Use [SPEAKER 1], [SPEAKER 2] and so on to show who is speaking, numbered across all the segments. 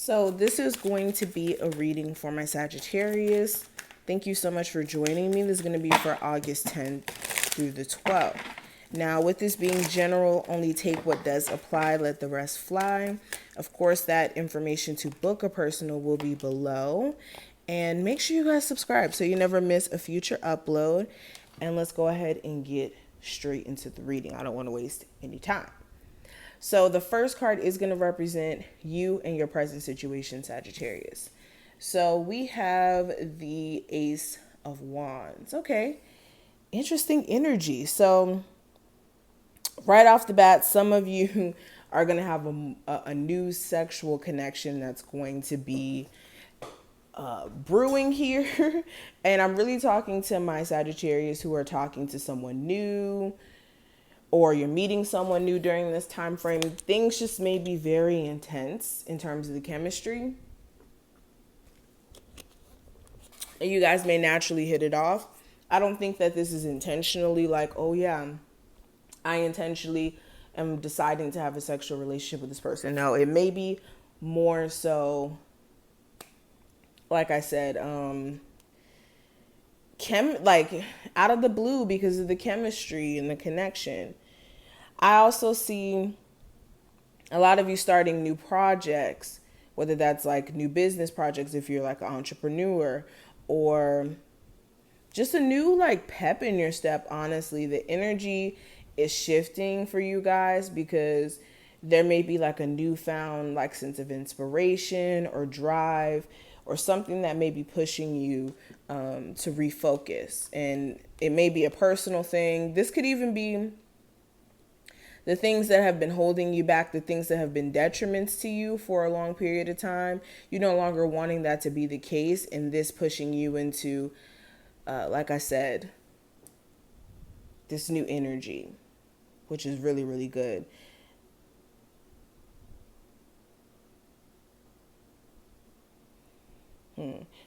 [SPEAKER 1] So this is going to be a reading for my Sagittarius. Thank you so much for joining me. This is going to be for August 10th through the 12th. Now, with this being general, only take what does apply, let the rest fly. Of course, that information to book a personal will be below. And make sure you guys subscribe so you never miss a future upload. And let's go ahead and get straight into the reading. I don't want to waste any time. So the first card is going to represent you and your present situation, Sagittarius. So we have the Ace of Wands. Okay, interesting energy. So right off the bat, some of you are going to have a new sexual connection that's going to be brewing here. And I'm really talking to my Sagittarius who are talking to someone new, or you're meeting someone new during this time frame. Things just may be very intense in terms of the chemistry. And you guys may naturally hit it off. I don't think that this is intentionally like, oh yeah, I intentionally am deciding to have a sexual relationship with this person. No, it may be more so, like I said, like out of the blue because of the chemistry and the connection. I also see a lot of you starting new projects, whether that's like new business projects if you're like an entrepreneur, or just a new like pep in your step. Honestly, the energy is shifting for you guys because there may be like a newfound like sense of inspiration or drive or something that may be pushing you to refocus. And it may be a personal thing. This could even be the things that have been holding you back, the things that have been detriments to you for a long period of time. You're no longer wanting that to be the case, and this pushing you into, like I said, this new energy, which is really, really good.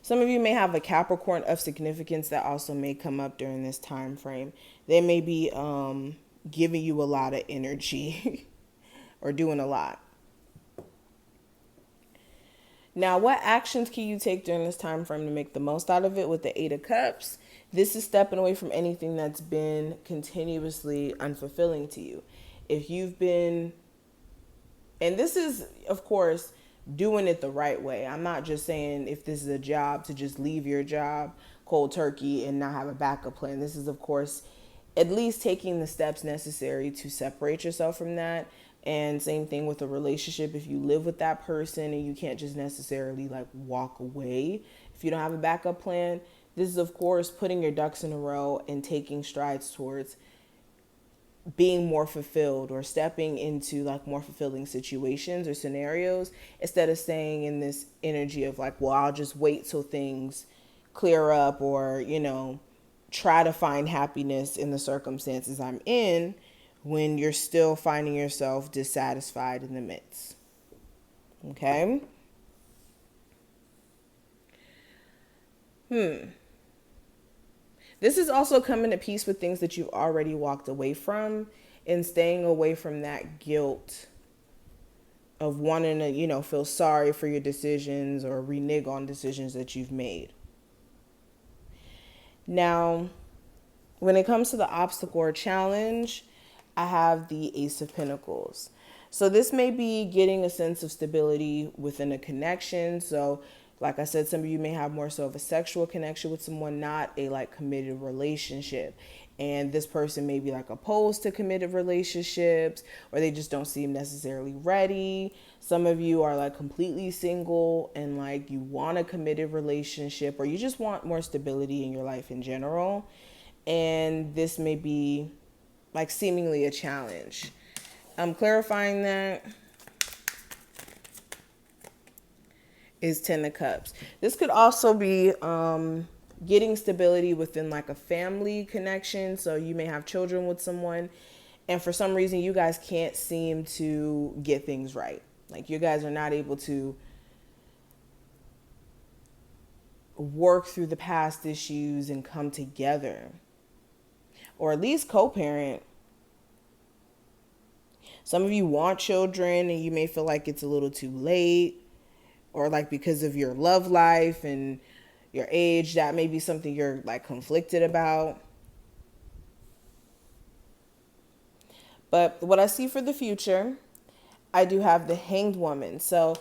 [SPEAKER 1] Some of you may have a Capricorn of significance that also may come up during this time frame. They may be giving you a lot of energy or doing a lot. Now, what actions can you take during this time frame to make the most out of it? With the Eight of Cups, this is stepping away from anything that's been continuously unfulfilling to you. If you've been, and this is, of course, doing it the right way. I'm not just saying if this is a job to just leave your job cold turkey and not have a backup plan. This is, of course, at least taking the steps necessary to separate yourself from that. And same thing with a relationship. If you live with that person and you can't just necessarily like walk away if you don't have a backup plan, this is, of course, putting your ducks in a row and taking strides towards being more fulfilled or stepping into like more fulfilling situations or scenarios, instead of staying in this energy of like, well, I'll just wait till things clear up, or, you know, try to find happiness in the circumstances I'm in when you're still finding yourself dissatisfied in the midst. Okay? This is also coming to peace with things that you've already walked away from, and staying away from that guilt of wanting to, you know, feel sorry for your decisions or renege on decisions that you've made. Now, when it comes to the obstacle or challenge, I have the Ace of Pentacles. So this may be getting a sense of stability within a connection. So like I said, some of you may have more so of a sexual connection with someone, not a like committed relationship. And this person may be like opposed to committed relationships, or they just don't seem necessarily ready. Some of you are like completely single and like you want a committed relationship, or you just want more stability in your life in general. And this may be like seemingly a challenge. I'm clarifying that is Ten of Cups. This could also be getting stability within like a family connection. So you may have children with someone, and for some reason you guys can't seem to get things right. Like you guys are not able to work through the past issues and come together, or at least co-parent. Some of you want children and you may feel like it's a little too late, or like because of your love life and your age, that may be something you're like conflicted about. But what I see for the future, I do have the Hanged Woman. So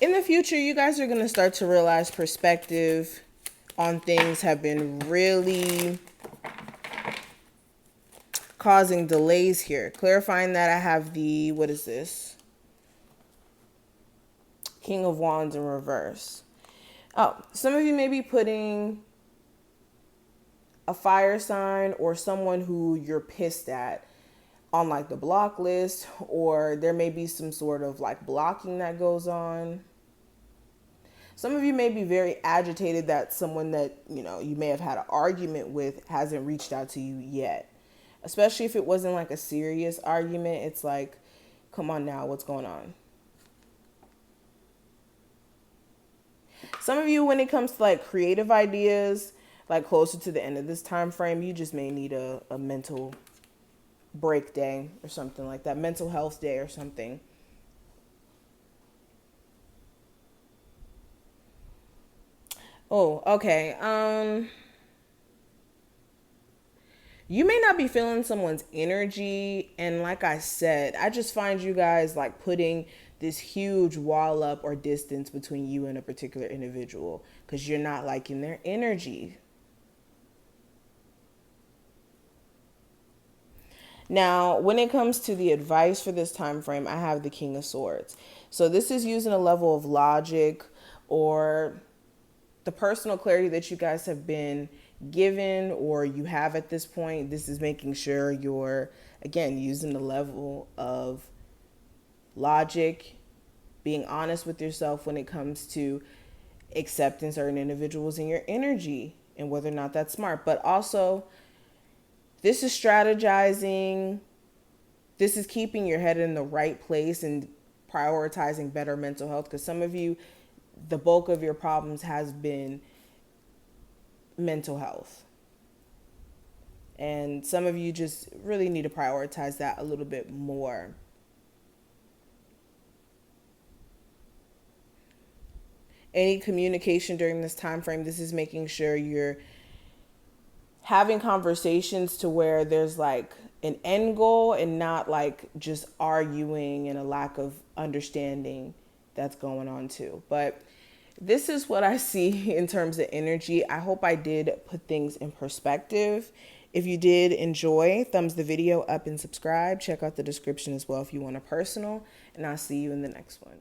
[SPEAKER 1] in the future, you guys are going to start to realize perspective on things have been really causing delays here. Clarifying that, I have the, what is this? King of Wands in reverse. Oh, some of you may be putting a fire sign or someone who you're pissed at on like the block list, or there may be some sort of like blocking that goes on. Some of you may be very agitated that someone that, you know, you may have had an argument with hasn't reached out to you yet. Especially if it wasn't like a serious argument. It's like, come on now, what's going on? Some of you, when it comes to like creative ideas, like closer to the end of this time frame, you just may need a mental break day or something like that, mental health day or something. Oh, okay. You may not be feeling someone's energy, and like I said, I just find you guys like putting this huge wall up or distance between you and a particular individual because you're not liking their energy. Now, when it comes to the advice for this time frame, I have the King of Swords. So this is using a level of logic or the personal clarity that you guys have been given or you have at this point. This is making sure you're, again, using the level of logic, being honest with yourself when it comes to accepting certain individuals in your energy and whether or not that's smart. But also, this is strategizing. This is keeping your head in the right place and prioritizing better mental health, because some of you, the bulk of your problems has been mental health. And some of you just really need to prioritize that a little bit more. Any communication during this time frame, this is making sure you're having conversations to where there's like an end goal and not like just arguing and a lack of understanding that's going on too. But this is what I see in terms of energy. I hope I did put things in perspective. If you did enjoy, thumbs the video up and subscribe. Check out the description as well if you want a personal, and I'll see you in the next one.